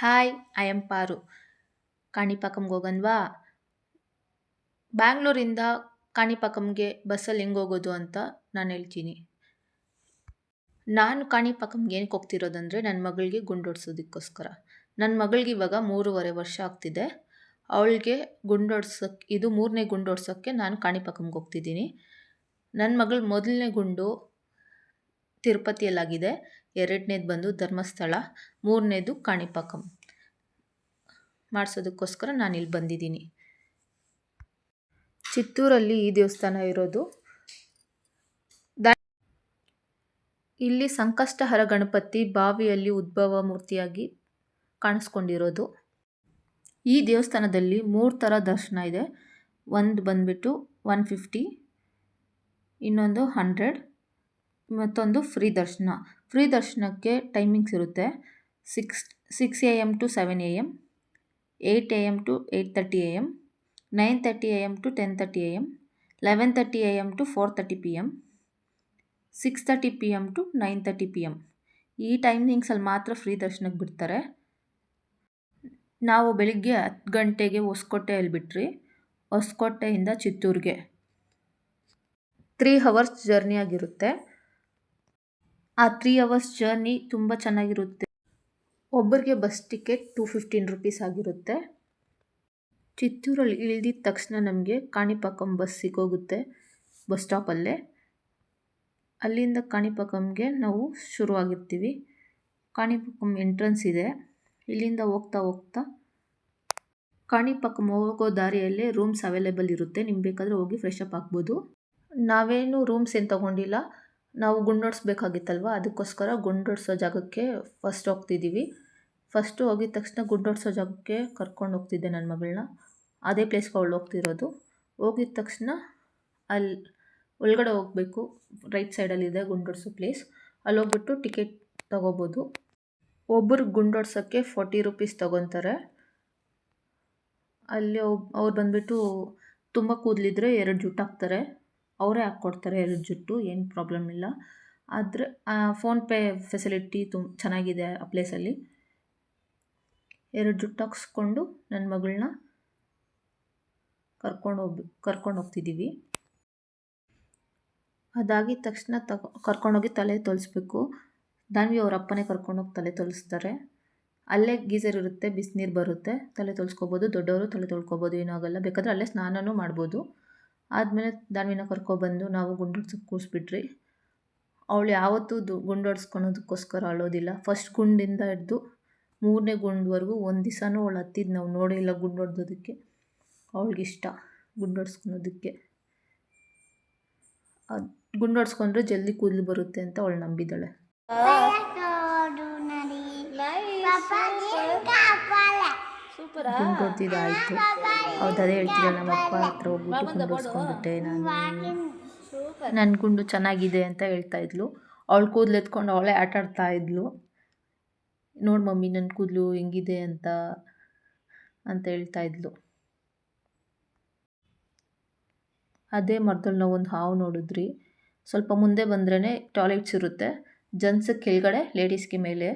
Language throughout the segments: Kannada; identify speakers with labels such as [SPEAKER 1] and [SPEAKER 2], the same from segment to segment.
[SPEAKER 1] ಹಾಯ್, ಐ ಆಮ್ ಪಾರು. ಕಾಣಿಪಾಕಂಗೆ ಹೋಗನ್ವಾ? ಬ್ಯಾಂಗ್ಳೂರಿಂದ ಕಾಣಿಪಾಕಂಗೆ ಬಸ್ಸಲ್ಲಿ ಹೆಂಗೆ ಹೋಗೋದು ಅಂತ ನಾನು ಹೇಳ್ತೀನಿ. ನಾನು ಕಾಣಿಪಾಕಂಗೆ ಏನಕ್ಕೆ ಹೋಗ್ತಿರೋದಂದರೆ ನನ್ನ ಮಗಳಿಗೆ ಗುಂಡೊಡ್ಸೋದಕ್ಕೋಸ್ಕರ. ನನ್ನ ಮಗಳಿಗೆ ಇವಾಗ 3.5 ವರ್ಷ ಆಗ್ತಿದೆ. ಅವಳಿಗೆ ಗುಂಡೊಡ್ಸೋಕ್ಕೆ ಇದು 3ನೇ ಗುಂಡೊಡ್ಸೋಕ್ಕೆ ನಾನು ಕಾಣಿಪಾಕಂಗೆ ಹೋಗ್ತಿದ್ದೀನಿ. ನನ್ನ ಮಗಳ ಮೊದಲನೇ ಗುಂಡು ತಿರುಪತಿಯಲ್ಲಾಗಿದೆ, 2ನೇದು ಬಂದು ಧರ್ಮಸ್ಥಳ, 3ನೇದು ಕಾಣಿಪಾಕಂ ಮಾಡಿಸೋದಕ್ಕೋಸ್ಕರ ನಾನು ಇಲ್ಲಿ ಬಂದಿದ್ದೀನಿ. ಚಿತ್ತೂರಲ್ಲಿ ಈ ದೇವಸ್ಥಾನ ಇರೋದು. ಇಲ್ಲಿ ಸಂಕಷ್ಟಹರ ಗಣಪತಿ ಬಾವಿಯಲ್ಲಿ ಉದ್ಭವ ಮೂರ್ತಿಯಾಗಿ ಕಾಣಿಸ್ಕೊಂಡಿರೋದು. ಈ ದೇವಸ್ಥಾನದಲ್ಲಿ 3 ಥರ ದರ್ಶನ ಇದೆ. ಒಂದು ಬಂದ್ಬಿಟ್ಟು 150, ಇನ್ನೊಂದು 100, ಮತ್ತೊಂದು ಫ್ರೀ ದರ್ಶನ. ಫ್ರೀ ದರ್ಶನಕ್ಕೆ ಟೈಮಿಂಗ್ಸ್ ಇರುತ್ತೆ. 6 AM to 7 AM, 8 AM to 8:30 AM, 9:30 AM to 10:30 AM, 11:30 AM to 4:30 PM, 6:30 PM to 9:30 PM. ಈ ಟೈಮಿಂಗ್ಸಲ್ಲಿ ಮಾತ್ರ ಫ್ರೀ ದರ್ಶನಕ್ಕೆ ಬಿಡ್ತಾರೆ. ನಾವು ಬೆಳಿಗ್ಗೆ 10 ಗಂಟೆಗೆ ಹೊಸಕೋಟೆಯಲ್ಲಿ ಬಿಟ್ರಿ. ಹೊಸಕೋಟೆಯಿಂದ ಚಿತ್ತೂರಿಗೆ 3 hours ಜರ್ನಿ ಆಗಿರುತ್ತೆ. ಆ 3 hours ಜರ್ನಿ ತುಂಬ ಚೆನ್ನಾಗಿರುತ್ತೆ. ಒಬ್ಬರಿಗೆ ಬಸ್ ಟಿಕೆಟ್ 215 rupees ಆಗಿರುತ್ತೆ. ಚಿತ್ತೂರಲ್ಲಿ ಇಳಿದಿದ ತಕ್ಷಣ ನಮಗೆ ಕಾಣಿಪಾಕಂ ಬಸ್ ಸಿಗೋಗುತ್ತೆ ಬಸ್ ಸ್ಟಾಪಲ್ಲೇ. ಅಲ್ಲಿಂದ ಕಾಣಿಪಾಕಂಗೆ ನಾವು ಶುರುವಾಗಿರ್ತೀವಿ. ಕಾಣಿಪಾಕಂ ಎಂಟ್ರೆನ್ಸ್ ಇದೆ. ಇಲ್ಲಿಂದ ಹೋಗ್ತಾ ಹೋಗ್ತಾ ಕಾಣಿಪಾಕಂ ಹೋಗೋ ದಾರಿಯಲ್ಲೇ ರೂಮ್ಸ್ ಅವೈಲೇಬಲ್ ಇರುತ್ತೆ. ನಿಮ್ಗೆ ಬೇಕಾದರೆ ಹೋಗಿ ಫ್ರೆಶ್ ಅಪ್ ಆಗ್ಬೋದು. ನಾವೇನು ರೂಮ್ಸ್ ಏನು ತೊಗೊಂಡಿಲ್ಲ, ನಾವು ಗುಂಡೊಡ್ಸ್ಬೇಕಾಗಿತ್ತಲ್ವ, ಅದಕ್ಕೋಸ್ಕರ ಗುಂಡೊಡ್ಸೋ ಜಾಗಕ್ಕೆ ಫಸ್ಟ್ ಹೋಗ್ತಿದ್ದೀವಿ. ಫಸ್ಟು ಹೋಗಿದ ತಕ್ಷಣ ಗುಂಡೊಡ್ಸೋ ಜಾಗಕ್ಕೆ ಕರ್ಕೊಂಡು ಹೋಗ್ತಿದ್ದೆ ನನ್ನ ಮಗಳನ್ನ. ಅದೇ ಪ್ಲೇಸ್ಗೆ ಅವಳು ಹೋಗ್ತಿರೋದು. ಹೋಗಿದ ತಕ್ಷಣ ಅಲ್ಲಿ ಒಳಗಡೆ ಹೋಗಬೇಕು. ರೈಟ್ ಸೈಡಲ್ಲಿದೆ ಗುಂಡೊಡ್ಸೋ ಪ್ಲೇಸ್. ಅಲ್ಲಿ ಹೋಗ್ಬಿಟ್ಟು ಟಿಕೆಟ್ ತೊಗೋಬೋದು. ಒಬ್ಬರಿಗೆ ಗುಂಡೊಡ್ಸೋಕ್ಕೆ 40 rupees ತೊಗೊತಾರೆ. ಅಲ್ಲಿ ಅವ್ರು ಬಂದುಬಿಟ್ಟು ತುಂಬ ಕೂದಲಿದ್ರೆ 2 ಜುಟ್ಟು ಹಾಕ್ತಾರೆ. ಅವರೇ ಹಾಕ್ಕೊಡ್ತಾರೆ 2 ಜುಟ್ಟು, ಏನು ಪ್ರಾಬ್ಲಮ್ ಇಲ್ಲ. ಆದರೆ ಫೋನ್ಪೇ ಫೆಸಿಲಿಟಿ ಚೆನ್ನಾಗಿದೆ ಆ ಪ್ಲೇಸಲ್ಲಿ. 2 ಜುಟ್ಟು ಹಾಕ್ಸ್ಕೊಂಡು ನನ್ನ ಮಗಳನ್ನ ಕರ್ಕೊಂಡು ಹೋಗ್ತಿದ್ದೀವಿ. ಅದಾಗಿದ ತಕ್ಷಣ ಕರ್ಕೊಂಡೋಗಿ ತಲೆ ತೊಳಿಸ್ಬೇಕು. ದಾನ್ವಿ ಅವ್ರ ಅಪ್ಪನೇ ಕರ್ಕೊಂಡೋಗಿ ತಲೆ ತೊಳಿಸ್ತಾರೆ. ಅಲ್ಲೇ ಗೀಸರ್ ಇರುತ್ತೆ, ಬಿಸಿನೀರು ಬರುತ್ತೆ, ತಲೆ ತೊಳ್ಸ್ಕೊಬೋದು. ದೊಡ್ಡವರು ತಲೆ ತೊಳ್ಕೊಬೋದು, ಏನೂ ಆಗೋಲ್ಲ. ಬೇಕಾದರೆ ಅಲ್ಲೇ ಸ್ನಾನನೂ ಮಾಡ್ಬೋದು. ಆದಮೇಲೆ ದಾನ್ವಿನ ಕರ್ಕೊಬಂದು ನಾವು ಗುಂಡೊಡ್ಸೋಕ್ಕೆ ಕೂರಿಸ್ಬಿಟ್ರಿ. ಅವಳು ಯಾವತ್ತೂ ಗುಂಡೊಡ್ಸ್ಕೊಳೋದಕ್ಕೋಸ್ಕರ ಅಳೋದಿಲ್ಲ. ಫಸ್ಟ್ ಗುಂಡಿಂದ ಹಿಡ್ದು 3ನೇ ಗುಂಡ್ವರೆಗೂ ಒಂದು ದಿವಸನೂ ಅವಳು ಹತ್ತಿದ್ದು ನಾವು ನೋಡಿಲ್ಲ. ಗುಂಡೊಡ್ಸೋದಕ್ಕೆ ಅವಳಿಗಿಷ್ಟ, ಗುಂಡೊಡ್ಸ್ಕೊಳೋದಕ್ಕೆ. ಗುಂಡೊಡ್ಸ್ಕೊಂಡ್ರೆ ಜಲ್ದಿ ಕೂದಲು ಬರುತ್ತೆ ಅಂತ ಅವಳು ನಂಬಿದ್ದಾಳೆ. ಗುಂಡೊಡ್ದಿದ್ದಾಯಿತು. ಅದೇ ಹೇಳ್ತಿದ್ದಾಳೆ, ನಮ್ಮ ಅಪ್ಪ ಹತ್ರ ಹೋಗ್ಬಿಟ್ಟು ಗುಂಡೊಡ್ಸ್ಕೊಂಡ್ಬಿಟ್ಟೆ ನಾನು, ನನ್ನ ಗುಂಡು ಚೆನ್ನಾಗಿದೆ ಅಂತ ಹೇಳ್ತಾ ಇದ್ಲು. ಅವಳು ಕೂದಲು ಎತ್ಕೊಂಡು ಅವಳೇ ಆಟಾಡ್ತಾ ಇದ್ಲು. ನೋಡಿ ಮಮ್ಮಿ ನನ್ನ ಕೂದಲು ಹೆಂಗಿದೆ ಅಂತ ಹೇಳ್ತಾ ಇದ್ಲು. ಅದೇ ಮರದಲ್ಲಿ ನಾವು ಒಂದು ಹಾವು ನೋಡಿದ್ರಿ. ಸ್ವಲ್ಪ ಮುಂದೆ ಬಂದ್ರೇ ಟಾಯ್ಲೆಟ್ಸ್ ಇರುತ್ತೆ. ಜೆಂಟ್ಸ್ಗೆ ಕೆಳಗಡೆ, ಲೇಡೀಸ್ಗೆ ಮೇಲೆ.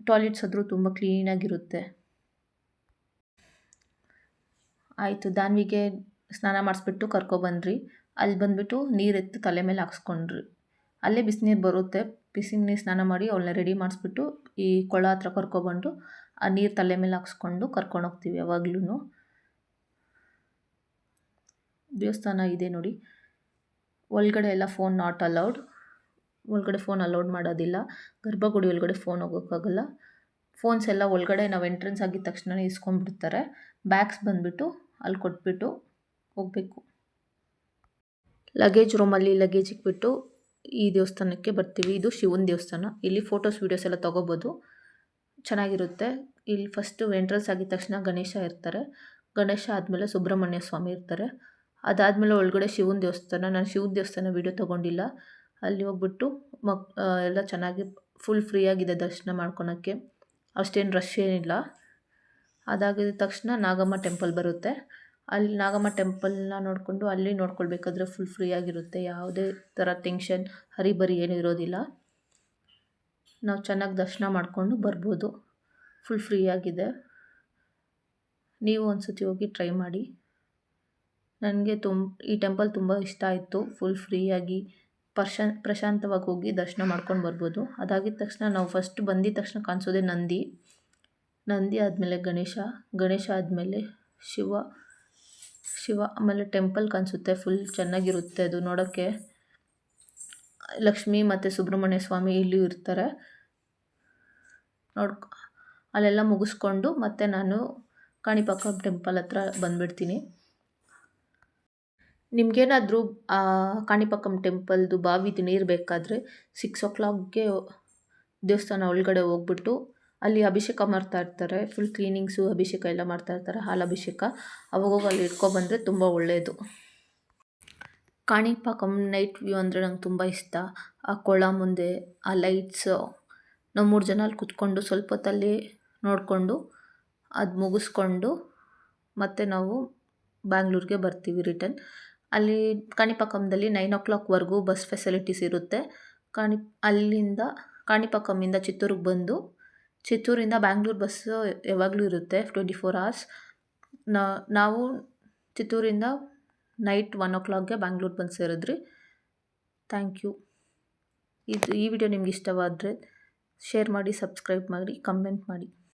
[SPEAKER 1] ಟಾಯ್ಲೆಟ್ಸ್ ಆದರೂ ತುಂಬ ಕ್ಲೀನಾಗಿರುತ್ತೆ. ಆಯಿತು, ದಾನ್ವಿಗೆ ಸ್ನಾನ ಮಾಡಿಸ್ಬಿಟ್ಟು ಕರ್ಕೊಬಂದ್ರಿ. ಅಲ್ಲಿ ಬಂದುಬಿಟ್ಟು ನೀರೆತ್ತು ತಲೆ ಮೇಲೆ ಹಾಕ್ಸ್ಕೊಂಡ್ರಿ. ಅಲ್ಲೇ ಬಿಸಿನೀರು ಬರುತ್ತೆ. ಬಿಸಿನೀರು ಸ್ನಾನ ಮಾಡಿ ಅವಳನ್ನ ರೆಡಿ ಮಾಡಿಸ್ಬಿಟ್ಟು ಈ ಕೊಳ ಹತ್ರ ಕರ್ಕೊಬಂದು ಆ ನೀರು ತಲೆ ಮೇಲೆ ಹಾಕ್ಸ್ಕೊಂಡು ಕರ್ಕೊಂಡೋಗ್ತೀವಿ ಯಾವಾಗ್ಲೂ. ದೇವಸ್ಥಾನ ಇದೆ ನೋಡಿ. ಒಳಗಡೆ ಎಲ್ಲ ಫೋನ್ ನಾಟ್ ಅಲೌಡ್. ಒಳಗಡೆ ಫೋನ್ ಅಲೌಡ್ ಮಾಡೋದಿಲ್ಲ. ಗರ್ಭಗುಡಿ ಒಳಗಡೆ ಫೋನ್ ಹೋಗೋಕ್ಕಾಗಲ್ಲ. ಫೋನ್ಸ್ ಎಲ್ಲ ಒಳಗಡೆ ನಾವು ಎಂಟ್ರೆನ್ಸ್ ಆಗಿದ ತಕ್ಷಣ ಇಸ್ಕೊಂಡ್ಬಿಡ್ತಾರೆ. ಬ್ಯಾಗ್ಸ್ ಬಂದುಬಿಟ್ಟು ಅಲ್ಲಿ ಕೊಟ್ಬಿಟ್ಟು ಹೋಗಬೇಕು. ಲಗೇಜ್ ರೂಮಲ್ಲಿ ಲಗೇಜ್ ಇಟ್ಬಿಟ್ಟು ಈ ದೇವಸ್ಥಾನಕ್ಕೆ ಬರ್ತೀವಿ. ಇದು ಶಿವನ ದೇವಸ್ಥಾನ. ಇಲ್ಲಿ ಫೋಟೋಸ್ ವೀಡಿಯೋಸ್ ಎಲ್ಲ ತೊಗೋಬೋದು, ಚೆನ್ನಾಗಿರುತ್ತೆ. ಇಲ್ಲಿ ಫಸ್ಟು ಎಂಟ್ರೆನ್ಸ್ ಆಗಿದ ತಕ್ಷಣ ಗಣೇಶ ಇರ್ತಾರೆ. ಗಣೇಶ ಆದಮೇಲೆ ಸುಬ್ರಹ್ಮಣ್ಯ ಸ್ವಾಮಿ ಇರ್ತಾರೆ. ಅದಾದಮೇಲೆ ಒಳಗಡೆ ಶಿವನ ದೇವಸ್ಥಾನ. ನಾನು ಶಿವನ ದೇವಸ್ಥಾನ ವೀಡಿಯೋ ತೊಗೊಂಡಿಲ್ಲ. ಅಲ್ಲಿ ಹೋಗ್ಬಿಟ್ಟು ಎಲ್ಲ ಚೆನ್ನಾಗಿ ಫುಲ್ ಫ್ರೀಯಾಗಿದೆ ದರ್ಶನ ಮಾಡ್ಕೊಳಕ್ಕೆ. ಅಷ್ಟೇನು ರಶ್ ಏನಿಲ್ಲ. ಅದಾಗಿದ ತಕ್ಷಣ ನಾಗಮ್ಮ ಟೆಂಪಲ್ ಬರುತ್ತೆ. ಅಲ್ಲಿ ನಾಗಮ್ಮ ಟೆಂಪಲ್ನ ನೋಡಿಕೊಂಡು ಅಲ್ಲಿ ನೋಡ್ಕೊಳ್ಬೇಕಾದ್ರೆ ಫುಲ್ ಫ್ರೀಯಾಗಿರುತ್ತೆ. ಯಾವುದೇ ಥರ ಟೆನ್ಷನ್, ಹರಿಬರಿ ಏನೂ ಇರೋದಿಲ್ಲ. ನಾವು ಚೆನ್ನಾಗಿ ದರ್ಶನ ಮಾಡಿಕೊಂಡು ಬರ್ಬೋದು. ಫುಲ್ ಫ್ರೀ ಆಗಿದೆ. ನೀವು ಒಂದ್ಸತಿ ಹೋಗಿ ಟ್ರೈ ಮಾಡಿ. ನನಗೆ ಈ ಟೆಂಪಲ್ ತುಂಬ ಇಷ್ಟ ಆಯಿತು. ಫುಲ್ ಫ್ರೀಯಾಗಿ ಪ್ರಶಾಂತವಾಗಿ ಹೋಗಿ ದರ್ಶನ ಮಾಡ್ಕೊಂಡು ಬರ್ಬೋದು. ಅದಾಗಿದ ತಕ್ಷಣ ನಾವು ಫಸ್ಟ್ ಬಂದಿದ ತಕ್ಷಣ ಕಾಣಿಸೋದೇ ನಂದಿ ಆದಮೇಲೆ ಗಣೇಶ ಆದಮೇಲೆ ಶಿವ ಆಮೇಲೆ ಟೆಂಪಲ್ ಕಾಣಿಸುತ್ತೆ. ಫುಲ್ ಚೆನ್ನಾಗಿರುತ್ತೆ ಅದು ನೋಡೋಕ್ಕೆ. ಲಕ್ಷ್ಮಿ ಮತ್ತು ಸುಬ್ರಹ್ಮಣ್ಯ ಸ್ವಾಮಿ ಇಲ್ಲೂ ಇರ್ತಾರೆ. ಅಲ್ಲೆಲ್ಲ ಮುಗಿಸ್ಕೊಂಡು ಮತ್ತೆ ನಾನು ಕಾಣಿಪಾಕ ಟೆಂಪಲ್ ಹತ್ರ ಬಂದುಬಿಡ್ತೀನಿ. ನಿಮಗೇನಾದರೂ ಕಾಣಿಪಾಕಂ ಟೆಂಪಲ್ದು ಬಾವಿದು ನೀರು ಬೇಕಾದರೆ 6 o'clockಗೆ ದೇವಸ್ಥಾನ ಒಳಗಡೆ ಹೋಗ್ಬಿಟ್ಟು ಅಲ್ಲಿ ಅಭಿಷೇಕ ಮಾಡ್ತಾಯಿರ್ತಾರೆ. ಫುಲ್ ಕ್ಲೀನಿಂಗ್ಸು ಅಭಿಷೇಕ ಎಲ್ಲ ಮಾಡ್ತಾಯಿರ್ತಾರೆ, ಹಾಲಭಿಷೇಕ. ಅವಾಗೋಗಿ ಅಲ್ಲಿ ಇಟ್ಕೊಬಂದರೆ ತುಂಬ ಒಳ್ಳೆಯದು. ಕಾಣಿಪಾಕಂ ನೈಟ್ ವ್ಯೂ ಅಂದರೆ ನಂಗೆ ತುಂಬ ಇಷ್ಟ. ಆ ಕೊಳ ಮುಂದೆ ಆ ಲೈಟ್ಸು, ನಾವು 3 ಜನ ಅಲ್ಲಿ ಕುತ್ಕೊಂಡು ಸ್ವಲ್ಪ ಹೊತ್ತಲ್ಲಿ ನೋಡಿಕೊಂಡು ಅದು ಮುಗಿಸ್ಕೊಂಡು ಮತ್ತೆ ನಾವು ಬ್ಯಾಂಗ್ಳೂರಿಗೆ ಬರ್ತೀವಿ ರಿಟರ್ನ್. ಅಲ್ಲಿ ಕಾಣಿಪಾಕಂದಲ್ಲಿ 9 o'clockವರೆಗೂ ಬಸ್ ಫೆಸಿಲಿಟೀಸ್ ಇರುತ್ತೆ. ಅಲ್ಲಿಂದ ಕಾಣಿಪಾಕಂಯಿಂದ ಚಿತ್ತೂರಿಗೆ ಬಂದು ಚಿತ್ತೂರಿಂದ ಬ್ಯಾಂಗ್ಳೂರು ಬಸ್ಸು ಯಾವಾಗಲೂ ಇರುತ್ತೆ 24 hours. ನಾವು ಚಿತ್ತೂರಿಂದ ನೈಟ್ 1 o'clockಗೆ ಬ್ಯಾಂಗ್ಳೂರು ಬಂದು ಸೇರಿದ್ರಿ. Thank you. ಈ ವಿಡಿಯೋ ನಿಮ್ಗೆ ಇಷ್ಟವಾದರೆ ಶೇರ್ ಮಾಡಿ, ಸಬ್ಸ್ಕ್ರೈಬ್ ಮಾಡಿ, ಕಮೆಂಟ್ ಮಾಡಿ.